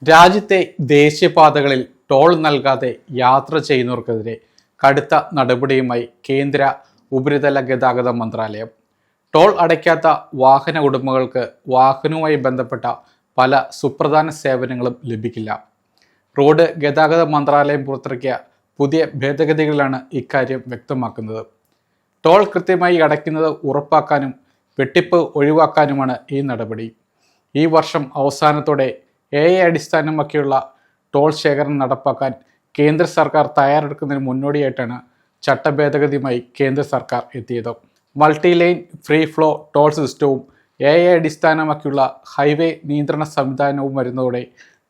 രാജ്യത്തെ ദേശീയപാതകളിൽ ടോൾ നൽകാതെ യാത്ര ചെയ്യുന്നവർക്കെതിരെ കടുത്ത നടപടിയുമായി കേന്ദ്ര ഉപരിതല ഗതാഗത മന്ത്രാലയം. ടോൾ അടയ്ക്കാത്ത വാഹന ഉടമകൾക്ക് വാഹനവുമായി ബന്ധപ്പെട്ട പല സുപ്രധാന സേവനങ്ങളും ലഭിക്കില്ല. റോഡ് ഗതാഗത മന്ത്രാലയം പുറത്തിറക്കിയ പുതിയ ഭേദഗതികളിലാണ് ഇക്കാര്യം വ്യക്തമാക്കുന്നത്. ടോൾ കൃത്യമായി അടയ്ക്കുന്നത് ഉറപ്പാക്കാനും വെട്ടിപ്പ് ഒഴിവാക്കാനുമാണ് ഈ നടപടി. ഈ വർഷം അവസാനത്തോടെ AI അടിസ്ഥാനമാക്കിയുള്ള ടോൾ ശേഖരണം നടപ്പാക്കാൻ കേന്ദ്ര സർക്കാർ തയ്യാറെടുക്കുന്നതിന് മുന്നോടിയായിട്ടാണ് ചട്ടഭേദഗതിയുമായി കേന്ദ്ര സർക്കാർ എത്തിയത്. Multi lane free flow toll സിസ്റ്റവും AI അടിസ്ഥാനമാക്കിയുള്ള ഹൈവേ നിയന്ത്രണ സംവിധാനവും വരുന്നതോടെ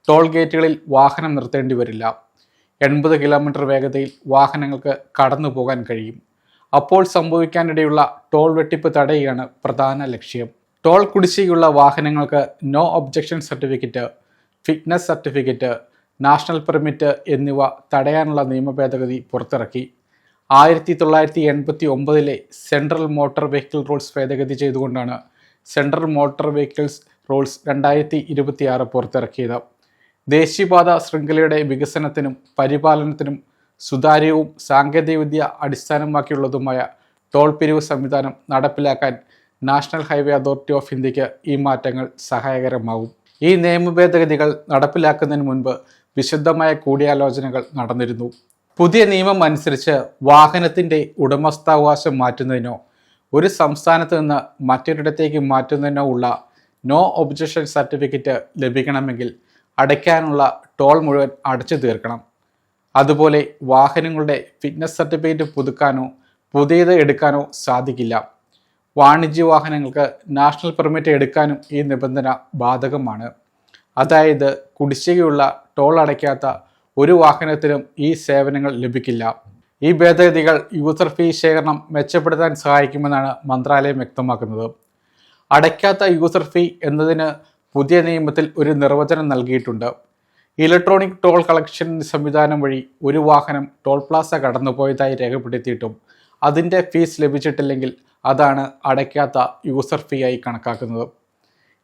ടോൾ ഗേറ്റുകളിൽ വാഹനം നിർത്തേണ്ടി വരില്ല. 80 കിലോമീറ്റർ വേഗതയിൽ വാഹനങ്ങൾക്ക് കടന്നു പോകാൻ കഴിയും. അപ്പോൾ സംഭവിക്കാനിടയുള്ള ടോൾ വെട്ടിപ്പ് തടയുകയാണ് പ്രധാന ലക്ഷ്യം. ടോൾ കുടിശ്ശികയുള്ള വാഹനങ്ങൾക്ക് no objection certificate, fitness certificate, national permit എന്നിവ തടയാനുള്ള നിയമ ഭേദഗതി പുറത്തിറക്കി. 1989 സെൻട്രൽ മോട്ടോർ വെഹിക്കിൾ റൂൾസ് ഭേദഗതി ചെയ്തുകൊണ്ടാണ് സെൻട്രൽ മോട്ടോർ വെഹിക്കിൾസ് റൂൾസ് 2026 പുറത്തിറക്കിയത്. ദേശീയപാത ശൃംഖലയുടെ വികസനത്തിനും പരിപാലനത്തിനും സുതാര്യവും സാങ്കേതികവിദ്യ അടിസ്ഥാനമാക്കിയുള്ളതുമായ ടോൾ പിരിവ് സംവിധാനം നടപ്പിലാക്കാൻ നാഷണൽ ഹൈവേ അതോറിറ്റി ഓഫ് ഇന്ത്യക്ക് ഈ മാറ്റങ്ങൾ സഹായകരമാകും. ഈ നിയമ ഭേദഗതികൾ നടപ്പിലാക്കുന്നതിന് മുൻപ് വിശദമായ കൂടിയാലോചനകൾ നടന്നിരുന്നു. പുതിയ നിയമം അനുസരിച്ച് വാഹനത്തിൻ്റെ ഉടമസ്ഥാവകാശം മാറ്റുന്നതിനോ ഒരു സംസ്ഥാനത്ത് നിന്ന് മറ്റൊരിടത്തേക്ക് മാറ്റുന്നതിനോ ഉള്ള നോ ഒബ്ജക്ഷൻ സർട്ടിഫിക്കറ്റ് ലഭിക്കണമെങ്കിൽ അടയ്ക്കാനുള്ള ടോൾ മുഴുവൻ അടച്ചു തീർക്കണം. അതുപോലെ വാഹനങ്ങളുടെ ഫിറ്റ്നസ് സർട്ടിഫിക്കറ്റ് പുതുക്കാനോ പുതിയത് എടുക്കാനോ സാധിക്കില്ല. വാണിജ്യ വാഹനങ്ങൾക്ക് നാഷണൽ പെർമിറ്റ് എടുക്കാനും ഈ നിബന്ധന ബാധകമാണ്. അതായത് കുടിശ്ശികയുള്ള ടോൾ അടയ്ക്കാത്ത ഒരു വാഹനത്തിനും ഈ സേവനങ്ങൾ ലഭിക്കില്ല. ഈ ഭേദഗതികൾ യൂസർ ഫീ ശേഖരണം മെച്ചപ്പെടുത്താൻ സഹായിക്കുമെന്നാണ് മന്ത്രാലയം വ്യക്തമാക്കുന്നത്. അടയ്ക്കാത്ത യൂസർ ഫീ എന്നതിന് പുതിയ നിയമത്തിൽ ഒരു നിർവചനം നൽകിയിട്ടുണ്ട്. ഇലക്ട്രോണിക് ടോൾ കളക്ഷൻ സംവിധാനം വഴി ഒരു വാഹനം ടോൾ പ്ലാസ കടന്നുപോയതായി രേഖപ്പെടുത്തിയിട്ടും അതിൻ്റെ ഫീസ് ലഭിച്ചിട്ടില്ലെങ്കിൽ അതാണ് അടയ്ക്കാത്ത യൂസർ ഫീ ആയി കണക്കാക്കുന്നത്.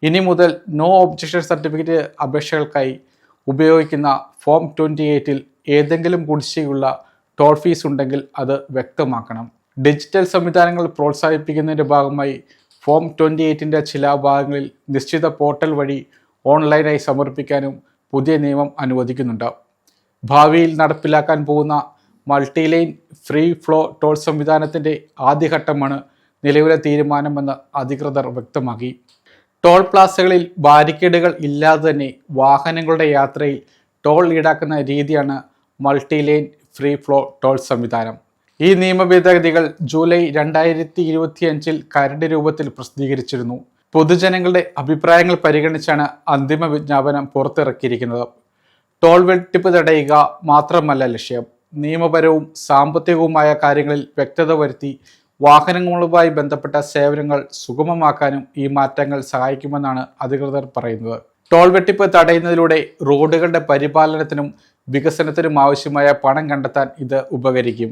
ഇനി മുതൽ നോ ഒബ്ജക്ഷൻ സർട്ടിഫിക്കറ്റ് അപേക്ഷകൾക്കായി ഉപയോഗിക്കുന്ന ഫോം 28-ൽ ഏതെങ്കിലും കുടിശ്ശികയുള്ള ടോൾ ഫീസ് ഉണ്ടെങ്കിൽ അത് വ്യക്തമാക്കണം. ഡിജിറ്റൽ സംവിധാനങ്ങൾ പ്രോത്സാഹിപ്പിക്കുന്നതിൻ്റെ ഭാഗമായി ഫോം 28-ൻ്റെ ചില ഭാഗങ്ങളിൽ നിശ്ചിത പോർട്ടൽ വഴി ഓൺലൈനായി സമർപ്പിക്കാനും പുതിയ നിയമം അനുവദിക്കുന്നുണ്ട്. ഭാവിയിൽ നടപ്പിലാക്കാൻ പോകുന്ന multi lane free flow toll സംവിധാനത്തിൻ്റെ ആദ്യഘട്ടമാണ് നിലവിലെ തീരുമാനമെന്ന് അധികൃതർ വ്യക്തമാക്കി. ടോൾ പ്ലാസകളിൽ ബാരിക്കേഡുകൾ ഇല്ലാതെ തന്നെ വാഹനങ്ങളുടെ യാത്രയിൽ ടോൾ ഈടാക്കുന്ന രീതിയാണ് multi lane free flow toll സംവിധാനം. ഈ നിയമ ഭേദഗതികൾ ജൂലൈ 2025 കരട് രൂപത്തിൽ പ്രസിദ്ധീകരിച്ചിരുന്നു. പൊതുജനങ്ങളുടെ അഭിപ്രായങ്ങൾ പരിഗണിച്ചാണ് അന്തിമ വിജ്ഞാപനം പുറത്തിറക്കിയിരിക്കുന്നത്. ടോൾ വെട്ടിപ്പ് തടയുക മാത്രമല്ല ലക്ഷ്യം, നിയമപരവും സാമ്പത്തികവുമായ കാര്യങ്ങളിൽ വ്യക്തത വരുത്തി വാഹനങ്ങളുമായി ബന്ധപ്പെട്ട സേവനങ്ങൾ സുഗമമാക്കാനും ഈ മാറ്റങ്ങൾ സഹായിക്കുമെന്നാണ് അധികൃതർ പറയുന്നത്. ടോൾ വെട്ടിപ്പ് തടയുന്നതിലൂടെ റോഡുകളുടെ പരിപാലനത്തിനും വികസനത്തിനും ആവശ്യമായ പണം കണ്ടെത്താൻ ഇത് ഉപകരിക്കും.